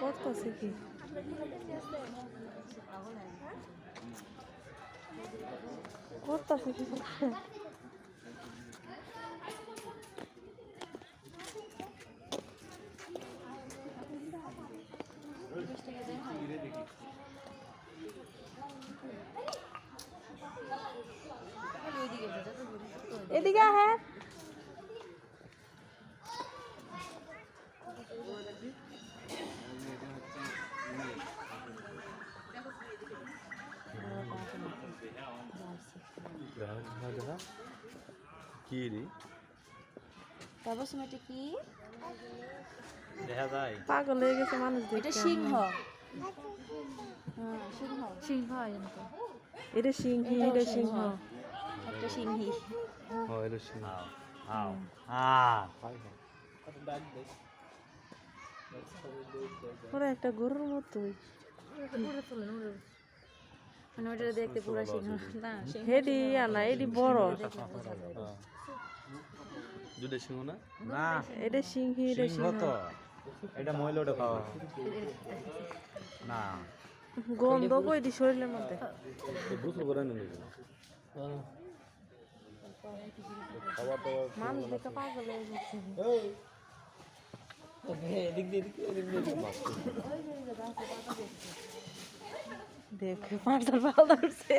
করতেছে কি করতেছে কি এদিকে হ্যাঁ কি রে কি দেখা যায় পাগল হয়ে গেছে মানুষ এটা দেখে সিংহ হ্যাঁ সিংহ সিংহ এরকম এটা সিংহী এটা সিংহ একটা সিংহী ও এটা সিংহ ওরা একটা গরুর মতোই মানে ওটা দেখতে পুরো সিংহ না হেডি আনা এডি বড় দুটো সিংহ না না এটা সিংহী এটা সিংহ সিংহ তো এটা মহিলাটা খাওয়া না গন্ধ কই দি শরীরের মধ্যে বুঝতে পারেন না খাবার দাবার মানুষ দেখে পাগল হয়ে গেছে দেখে পাঁচটার পাল ধরছে